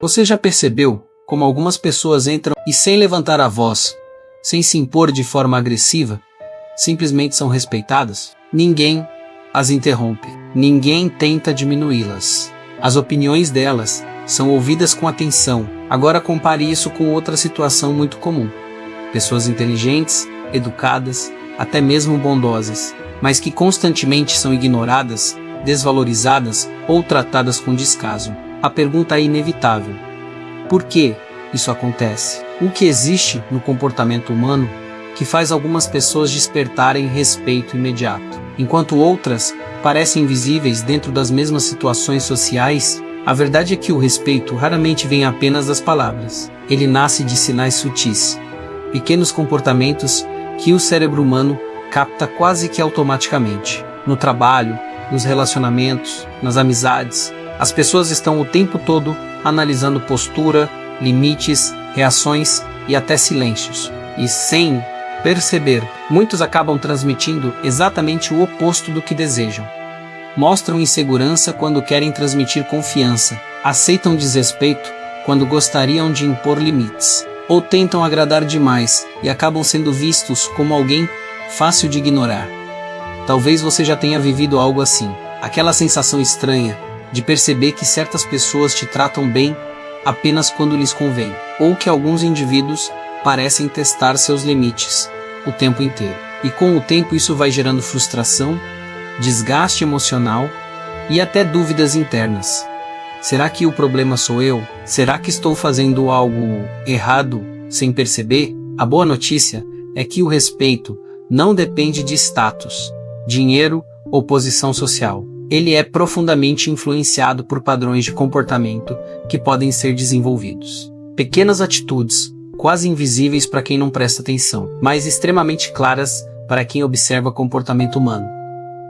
Você já percebeu como algumas pessoas entram e, sem levantar a voz, sem se impor de forma agressiva, simplesmente são respeitadas? Ninguém as interrompe, ninguém tenta diminuí-las. As opiniões delas são ouvidas com atenção. Agora compare isso com outra situação muito comum. Pessoas inteligentes, educadas, até mesmo bondosas, mas que constantemente são ignoradas, desvalorizadas ou tratadas com descaso. A pergunta é inevitável: por que isso acontece? O que existe no comportamento humano que faz algumas pessoas despertarem respeito imediato, enquanto outras parecem invisíveis dentro das mesmas situações sociais? A verdade é que o respeito raramente vem apenas das palavras. Ele nasce de sinais sutis, pequenos comportamentos que o cérebro humano capta quase que automaticamente. No trabalho, nos relacionamentos, nas amizades, as pessoas estão o tempo todo analisando postura, limites, reações e até silêncios. E sem perceber, muitos acabam transmitindo exatamente o oposto do que desejam. Mostram insegurança quando querem transmitir confiança, aceitam desrespeito quando gostariam de impor limites, ou tentam agradar demais e acabam sendo vistos como alguém fácil de ignorar. Talvez você já tenha vivido algo assim, aquela sensação estranha de perceber que certas pessoas te tratam bem apenas quando lhes convém, ou que alguns indivíduos parecem testar seus limites o tempo inteiro. E com o tempo isso vai gerando frustração, desgaste emocional e até dúvidas internas. Será que o problema sou eu? Será que estou fazendo algo errado sem perceber? A boa notícia é que o respeito não depende de status, dinheiro ou posição social. Ele é profundamente influenciado por padrões de comportamento que podem ser desenvolvidos. Pequenas atitudes, quase invisíveis para quem não presta atenção, mas extremamente claras para quem observa comportamento humano.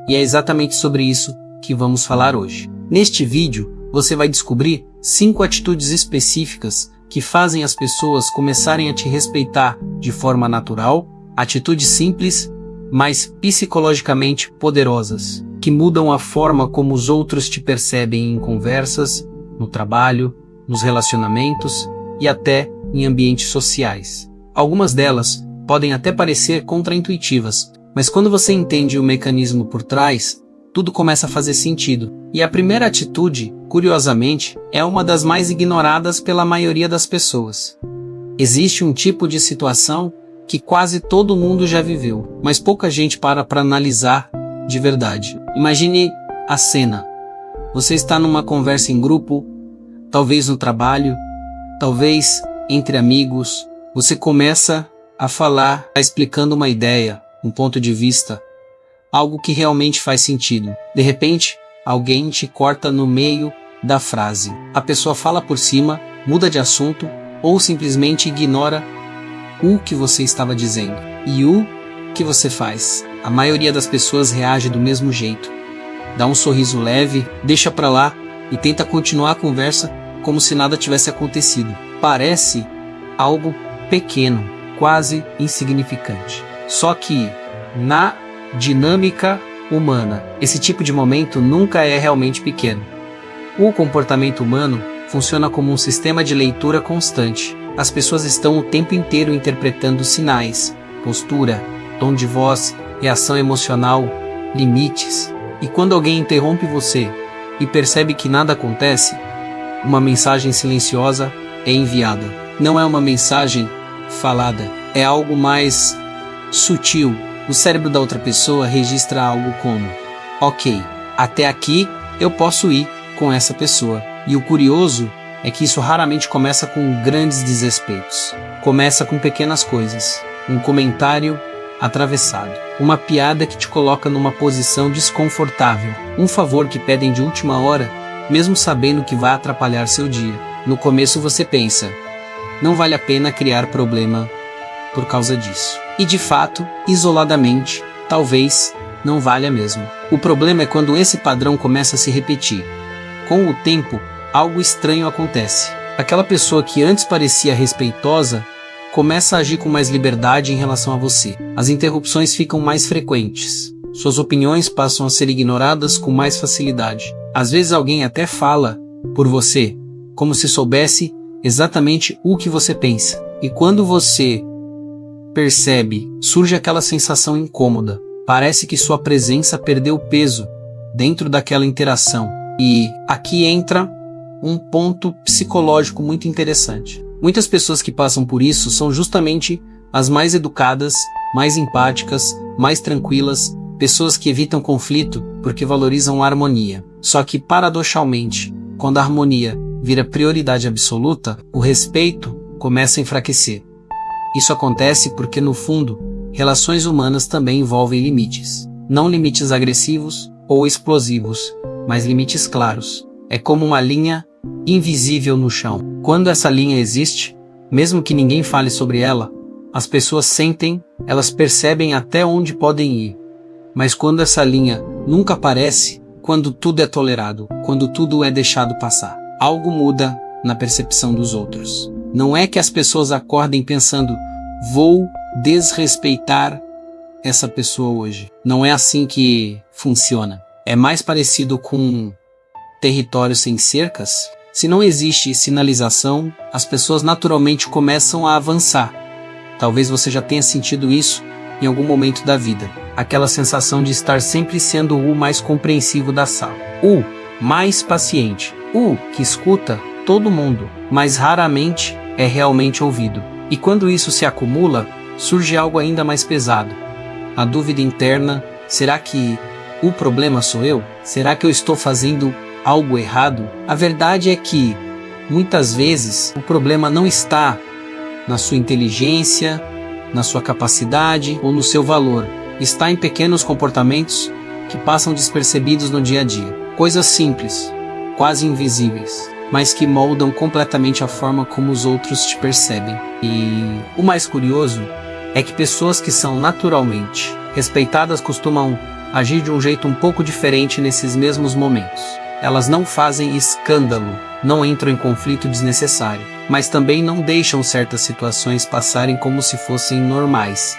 E é exatamente sobre isso que vamos falar hoje. Neste vídeo, você vai descobrir 5 atitudes específicas que fazem as pessoas começarem a te respeitar de forma natural, atitudes simples, mas psicologicamente poderosas, que mudam a forma como os outros te percebem em conversas, no trabalho, nos relacionamentos e até em ambientes sociais. Algumas delas podem até parecer contraintuitivas, mas quando você entende o mecanismo por trás, tudo começa a fazer sentido. E a primeira atitude, curiosamente, é uma das mais ignoradas pela maioria das pessoas. Existe um tipo de situação que quase todo mundo já viveu, mas pouca gente para analisar de verdade. Imagine a cena. Você está numa conversa em grupo, talvez no trabalho, talvez entre amigos. Você começa a falar, explicando uma ideia, um ponto de vista, algo que realmente faz sentido. De repente, alguém te corta no meio da frase. A pessoa fala por cima, muda de assunto ou simplesmente ignora o que você estava dizendo. E o que você faz? A maioria das pessoas reage do mesmo jeito. Dá um sorriso leve, deixa pra lá e tenta continuar a conversa como se nada tivesse acontecido. Parece algo pequeno, quase insignificante. Só que, na dinâmica humana, esse tipo de momento nunca é realmente pequeno. O comportamento humano funciona como um sistema de leitura constante. As pessoas estão o tempo inteiro interpretando sinais, postura, tom de voz, reação emocional, limites. E quando alguém interrompe você e percebe que nada acontece, uma mensagem silenciosa é enviada. Não é uma mensagem falada, é algo mais sutil. O cérebro da outra pessoa registra algo como: ok, até aqui eu posso ir com essa pessoa. E o curioso é que isso raramente começa com grandes desrespeitos. Começa com pequenas coisas. Um comentário atravessado, uma piada que te coloca numa posição desconfortável, um favor que pedem de última hora, mesmo sabendo que vai atrapalhar seu dia. No começo você pensa: não vale a pena criar problema por causa disso. E de fato, isoladamente, talvez não valha mesmo. O problema é quando esse padrão começa a se repetir. Com o tempo, algo estranho acontece. Aquela pessoa que antes parecia respeitosa começa a agir com mais liberdade em relação a você. As interrupções ficam mais frequentes. Suas opiniões passam a ser ignoradas com mais facilidade. Às vezes alguém até fala por você, como se soubesse exatamente o que você pensa. E quando você percebe, surge aquela sensação incômoda. Parece que sua presença perdeu peso dentro daquela interação. E aqui entra um ponto psicológico muito interessante. Muitas pessoas que passam por isso são justamente as mais educadas, mais empáticas, mais tranquilas, pessoas que evitam conflito porque valorizam a harmonia. Só que, paradoxalmente, quando a harmonia vira prioridade absoluta, o respeito começa a enfraquecer. Isso acontece porque, no fundo, relações humanas também envolvem limites. Não limites agressivos ou explosivos, mas limites claros. É como uma linha invisível no chão. Quando essa linha existe, mesmo que ninguém fale sobre ela, as pessoas sentem, elas percebem até onde podem ir. Mas quando essa linha nunca aparece, quando tudo é tolerado, quando tudo é deixado passar, algo muda na percepção dos outros. Não é que as pessoas acordem pensando, vou desrespeitar essa pessoa hoje. Não é assim que funciona. É mais parecido com território sem cercas. Se não existe sinalização, as pessoas naturalmente começam a avançar. Talvez você já tenha sentido isso em algum momento da vida. Aquela sensação de estar sempre sendo o mais compreensivo da sala. O mais paciente. O que escuta todo mundo, mas raramente é realmente ouvido. E quando isso se acumula, surge algo ainda mais pesado. A dúvida interna, será que o problema sou eu? Será que eu estou fazendo algo errado? A verdade é que, muitas vezes, o problema não está na sua inteligência, na sua capacidade ou no seu valor. Está em pequenos comportamentos que passam despercebidos no dia a dia. Coisas simples, quase invisíveis, mas que moldam completamente a forma como os outros te percebem. E o mais curioso é que pessoas que são naturalmente respeitadas costumam agir de um jeito um pouco diferente nesses mesmos momentos. Elas não fazem escândalo, não entram em conflito desnecessário, mas também não deixam certas situações passarem como se fossem normais.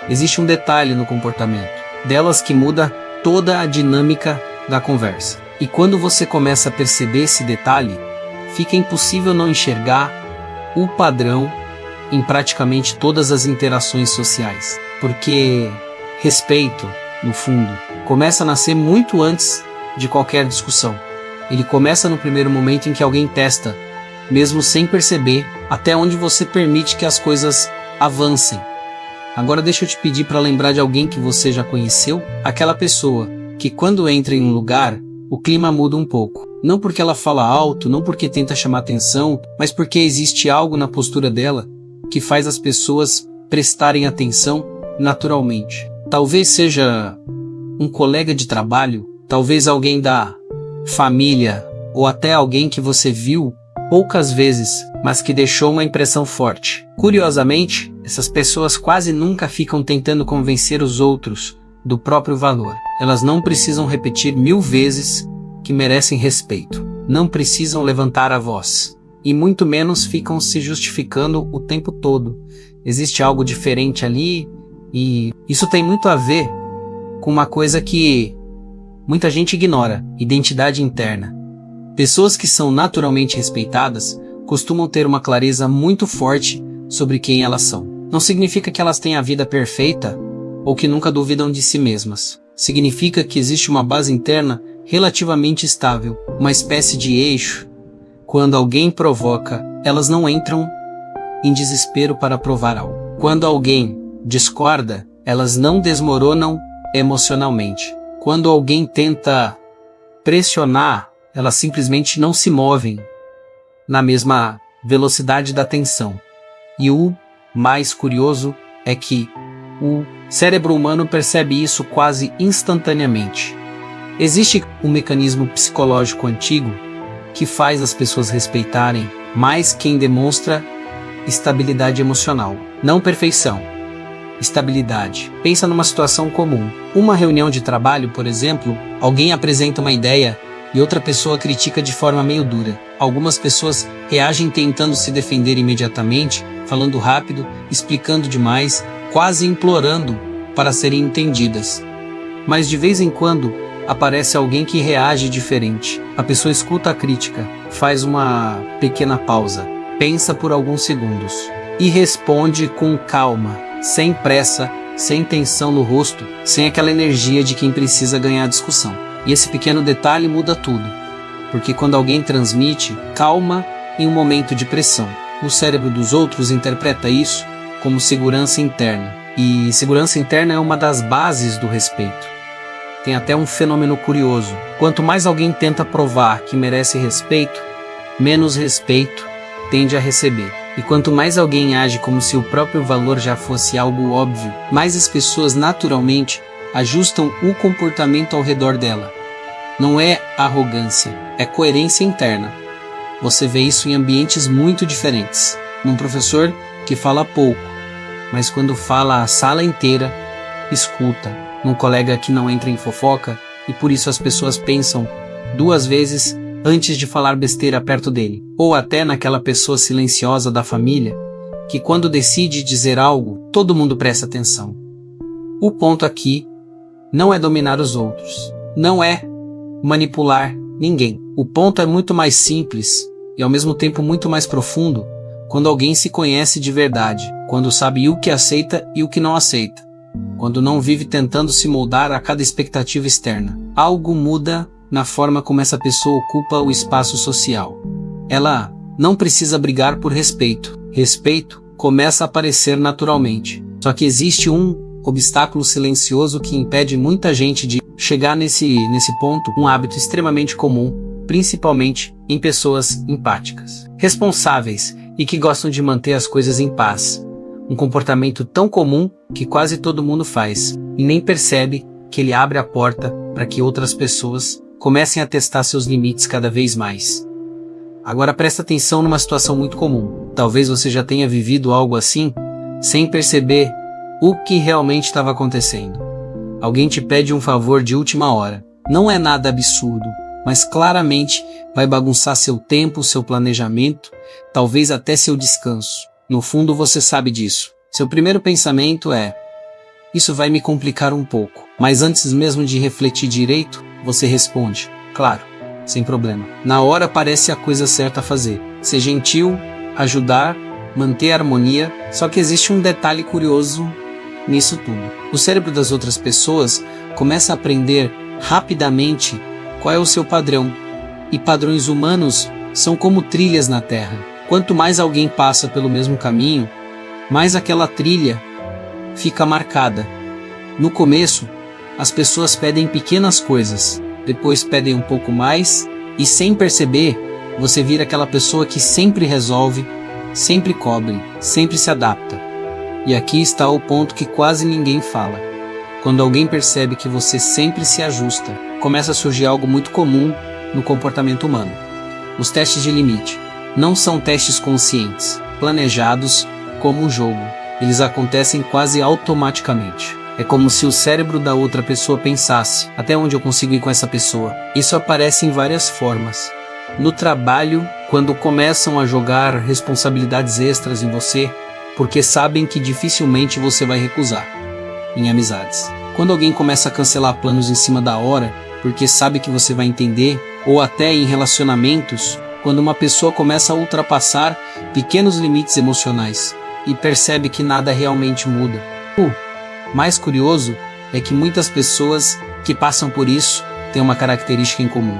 Existe um detalhe no comportamento delas que muda toda a dinâmica da conversa. E quando você começa a perceber esse detalhe, fica impossível não enxergar o padrão em praticamente todas as interações sociais. Porque respeito, no fundo, começa a nascer muito antes de qualquer discussão. Ele começa no primeiro momento em que alguém testa, mesmo sem perceber, até onde você permite que as coisas avancem. Agora deixa eu te pedir para lembrar de alguém que você já conheceu, aquela pessoa que quando entra em um lugar, o clima muda um pouco. Não porque ela fala alto, não porque tenta chamar atenção, mas porque existe algo na postura dela que faz as pessoas prestarem atenção naturalmente. Talvez seja um colega de trabalho, talvez alguém da família, ou até alguém que você viu poucas vezes, mas que deixou uma impressão forte. Curiosamente, essas pessoas quase nunca ficam tentando convencer os outros do próprio valor. Elas não precisam repetir 1000 vezes que merecem respeito. Não precisam levantar a voz. E muito menos ficam se justificando o tempo todo. Existe algo diferente ali e isso tem muito a ver com uma coisa que muita gente ignora: identidade interna. Pessoas que são naturalmente respeitadas costumam ter uma clareza muito forte sobre quem elas são. Não significa que elas têm a vida perfeita ou que nunca duvidam de si mesmas. Significa que existe uma base interna relativamente estável, uma espécie de eixo. Quando alguém provoca, elas não entram em desespero para provar algo. Quando alguém discorda, elas não desmoronam emocionalmente. Quando alguém tenta pressionar, elas simplesmente não se movem na mesma velocidade da tensão. E o mais curioso é que o cérebro humano percebe isso quase instantaneamente. Existe um mecanismo psicológico antigo que faz as pessoas respeitarem mais quem demonstra estabilidade emocional. Não perfeição, estabilidade. Pensa numa situação comum. Uma reunião de trabalho, por exemplo, alguém apresenta uma ideia e outra pessoa critica de forma meio dura. Algumas pessoas reagem tentando se defender imediatamente, falando rápido, explicando demais, quase implorando para serem entendidas. Mas de vez em quando aparece alguém que reage diferente. A pessoa escuta a crítica, faz uma pequena pausa, pensa por alguns segundos e responde com calma, sem pressa, sem tensão no rosto, sem aquela energia de quem precisa ganhar a discussão. E esse pequeno detalhe muda tudo, porque quando alguém transmite calma em um momento de pressão, o cérebro dos outros interpreta isso como segurança interna. E segurança interna é uma das bases do respeito. Tem até um fenômeno curioso. Quanto mais alguém tenta provar que merece respeito, menos respeito tende a receber. E quanto mais alguém age como se o próprio valor já fosse algo óbvio, mais as pessoas naturalmente ajustam o comportamento ao redor dela. Não é arrogância, é coerência interna. Você vê isso em ambientes muito diferentes. Num professor que fala pouco, mas quando fala a sala inteira, escuta. Num colega que não entra em fofoca e por isso as pessoas pensam 2 vezes antes de falar besteira perto dele. Ou até naquela pessoa silenciosa da família que quando decide dizer algo, todo mundo presta atenção. O ponto aqui não é dominar os outros, não é manipular ninguém. O ponto é muito mais simples e ao mesmo tempo muito mais profundo quando alguém se conhece de verdade, quando sabe o que aceita e o que não aceita, quando não vive tentando se moldar a cada expectativa externa. Algo muda na forma como essa pessoa ocupa o espaço social. Ela não precisa brigar por respeito. Respeito começa a aparecer naturalmente. Só que existe um obstáculo silencioso que impede muita gente de chegar nesse ponto, um hábito extremamente comum, principalmente em pessoas empáticas, responsáveis e que gostam de manter as coisas em paz. Um comportamento tão comum que quase todo mundo faz e nem percebe que ele abre a porta para que outras pessoas comecem a testar seus limites cada vez mais. Agora presta atenção numa situação muito comum. Talvez você já tenha vivido algo assim, sem perceber o que realmente estava acontecendo. Alguém te pede um favor de última hora. Não é nada absurdo, mas claramente vai bagunçar seu tempo, seu planejamento, talvez até seu descanso. No fundo você sabe disso. Seu primeiro pensamento é: isso vai me complicar um pouco. Mas antes mesmo de refletir direito, você responde: claro, sem problema. Na hora parece a coisa certa a fazer. Ser gentil, ajudar, manter a harmonia. Só que existe um detalhe curioso nisso tudo. O cérebro das outras pessoas começa a aprender rapidamente qual é o seu padrão. E padrões humanos são como trilhas na Terra. Quanto mais alguém passa pelo mesmo caminho, mais aquela trilha fica marcada. No começo, as pessoas pedem pequenas coisas, depois pedem um pouco mais e sem perceber, você vira aquela pessoa que sempre resolve, sempre cobre, sempre se adapta. E aqui está o ponto que quase ninguém fala. Quando alguém percebe que você sempre se ajusta, começa a surgir algo muito comum no comportamento humano. Os testes de limite não são testes conscientes, planejados como um jogo. Eles acontecem quase automaticamente. É como se o cérebro da outra pessoa pensasse: até onde eu consigo ir com essa pessoa? Isso aparece em várias formas. No trabalho, quando começam a jogar responsabilidades extras em você, porque sabem que dificilmente você vai recusar. Em amizades, quando alguém começa a cancelar planos em cima da hora, porque sabe que você vai entender, ou até em relacionamentos, quando uma pessoa começa a ultrapassar pequenos limites emocionais e percebe que nada realmente muda. Mais curioso é que muitas pessoas que passam por isso têm uma característica em comum.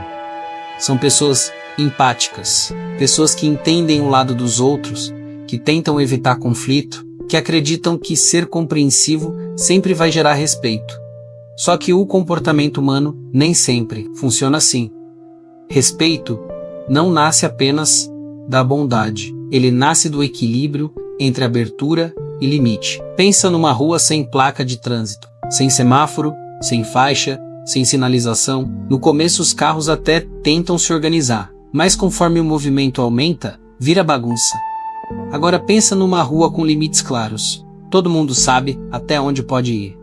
São pessoas empáticas, pessoas que entendem o lado dos outros, que tentam evitar conflito, que acreditam que ser compreensivo sempre vai gerar respeito. Só que o comportamento humano nem sempre funciona assim. Respeito não nasce apenas da bondade, ele nasce do equilíbrio entre abertura e limite. Pensa numa rua sem placa de trânsito, sem semáforo, sem faixa, sem sinalização. No começo os carros até tentam se organizar, mas conforme o movimento aumenta, vira bagunça. Agora pensa numa rua com limites claros. Todo mundo sabe até onde pode ir.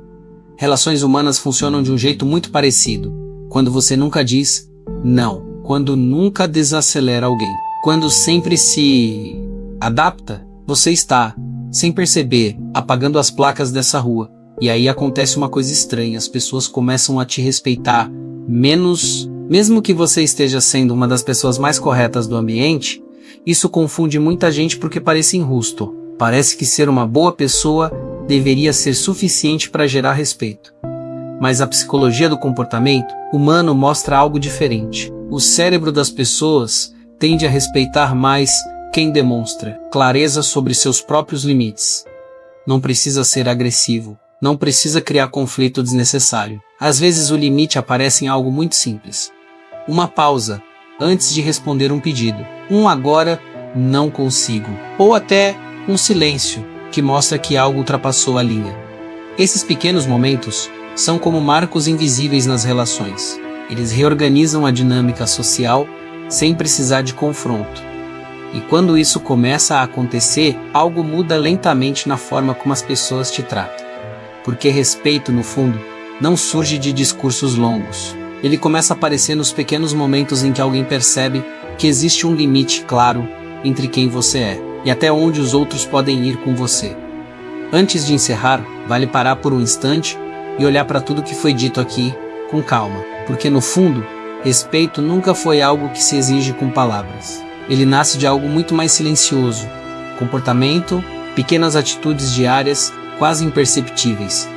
Relações humanas funcionam de um jeito muito parecido. Quando você nunca diz não, quando nunca desacelera alguém, quando sempre se adapta, você está, sem perceber, apagando as placas dessa rua. E aí acontece uma coisa estranha, as pessoas começam a te respeitar menos Mesmo que você esteja sendo uma das pessoas mais corretas do ambiente, isso confunde muita gente porque parece injusto. Parece que ser uma boa pessoa deveria ser suficiente para gerar respeito. Mas a psicologia do comportamento humano mostra algo diferente. O cérebro das pessoas tende a respeitar mais quem demonstra clareza sobre seus próprios limites. Não precisa ser agressivo. Não precisa criar conflito desnecessário. Às vezes o limite aparece em algo muito simples. Uma pausa antes de responder um pedido. Um agora não consigo. Ou até um silêncio que mostra que algo ultrapassou a linha. Esses pequenos momentos são como marcos invisíveis nas relações. Eles reorganizam a dinâmica social sem precisar de confronto. E quando isso começa a acontecer, algo muda lentamente na forma como as pessoas te tratam. Porque respeito, no fundo, não surge de discursos longos. Ele começa a aparecer nos pequenos momentos em que alguém percebe que existe um limite claro entre quem você é e até onde os outros podem ir com você. Antes de encerrar, vale parar por um instante e olhar para tudo que foi dito aqui com calma, porque no fundo, respeito nunca foi algo que se exige com palavras. Ele nasce de algo muito mais silencioso, comportamento, pequenas atitudes diárias, quase imperceptíveis,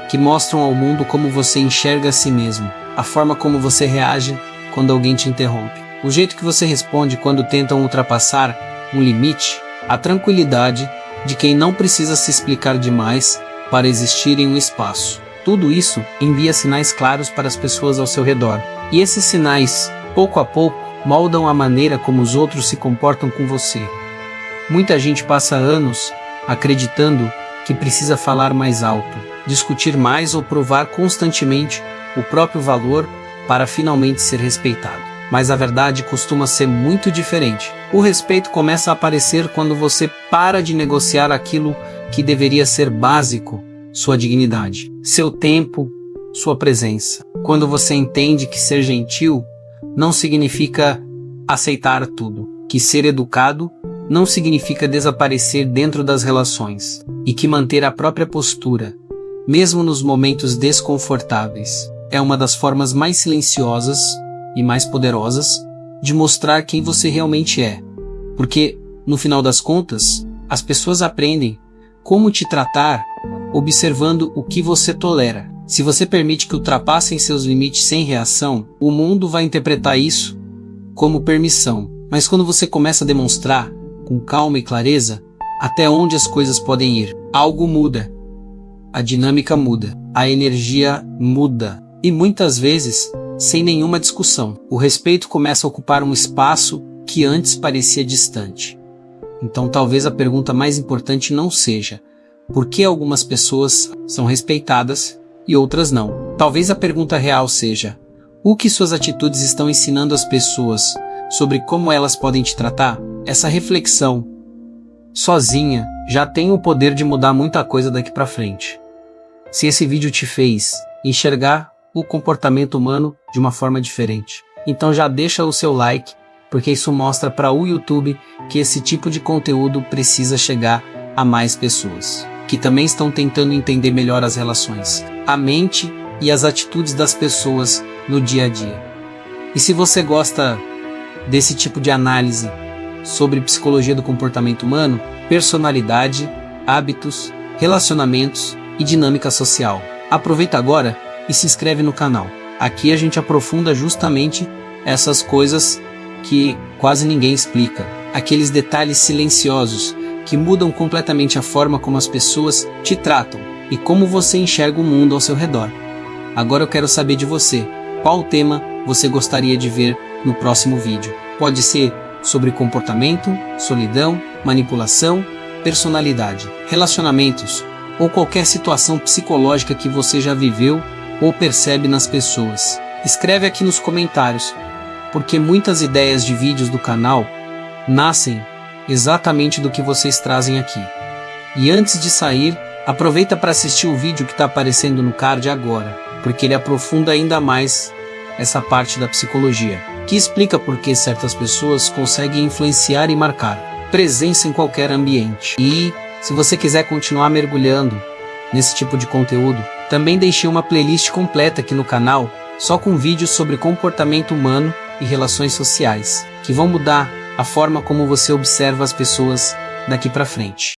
que mostram ao mundo como você enxerga a si mesmo, a forma como você reage quando alguém te interrompe, o jeito que você responde quando tentam ultrapassar um limite, a tranquilidade de quem não precisa se explicar demais para existir em um espaço. Tudo isso envia sinais claros para as pessoas ao seu redor, e esses sinais, pouco a pouco, moldam a maneira como os outros se comportam com você. Muita gente passa anos acreditando que precisa falar mais alto, discutir mais ou provar constantemente o próprio valor para finalmente ser respeitado. Mas a verdade costuma ser muito diferente. O respeito começa a aparecer quando você para de negociar aquilo que deveria ser básico, sua dignidade, seu tempo, sua presença. Quando você entende que ser gentil não significa aceitar tudo, que ser educado não significa desaparecer dentro das relações, e que manter a própria postura, mesmo nos momentos desconfortáveis, é uma das formas mais silenciosas e mais poderosas de mostrar quem você realmente é. Porque, no final das contas, as pessoas aprendem como te tratar observando o que você tolera. Se você permite que ultrapassem seus limites sem reação, o mundo vai interpretar isso como permissão. Mas quando você começa a demonstrar, com calma e clareza, até onde as coisas podem ir, algo muda. A dinâmica muda, a energia muda. E muitas vezes, sem nenhuma discussão, o respeito começa a ocupar um espaço que antes parecia distante. Então talvez a pergunta mais importante não seja por que algumas pessoas são respeitadas e outras não. Talvez a pergunta real seja: o que suas atitudes estão ensinando as pessoas sobre como elas podem te tratar? Essa reflexão, sozinha, já tem o poder de mudar muita coisa daqui pra frente. Se esse vídeo te fez enxergar o comportamento humano de uma forma diferente, então já deixa o seu like, porque isso mostra para o YouTube que esse tipo de conteúdo precisa chegar a mais pessoas, que também estão tentando entender melhor as relações, a mente e as atitudes das pessoas no dia a dia. E se você gosta desse tipo de análise sobre psicologia do comportamento humano, personalidade, hábitos, relacionamentos e dinâmica social, aproveita agora e se inscreve no canal. Aqui a gente aprofunda justamente essas coisas que quase ninguém explica, aqueles detalhes silenciosos que mudam completamente a forma como as pessoas te tratam e como você enxerga o mundo ao seu redor. Agora eu quero saber de você, qual tema você gostaria de ver no próximo vídeo. Pode ser sobre comportamento, solidão, manipulação, personalidade, relacionamentos ou qualquer situação psicológica que você já viveu ou percebe nas pessoas. Escreve aqui nos comentários, porque muitas ideias de vídeos do canal nascem exatamente do que vocês trazem aqui. E antes de sair, aproveita para assistir o vídeo que está aparecendo no card agora, porque ele aprofunda ainda mais essa parte da psicologia, que explica por que certas pessoas conseguem influenciar e marcar presença em qualquer ambiente. E se você quiser continuar mergulhando nesse tipo de conteúdo, também deixei uma playlist completa aqui no canal só com vídeos sobre comportamento humano e relações sociais, que vão mudar a forma como você observa as pessoas daqui para frente.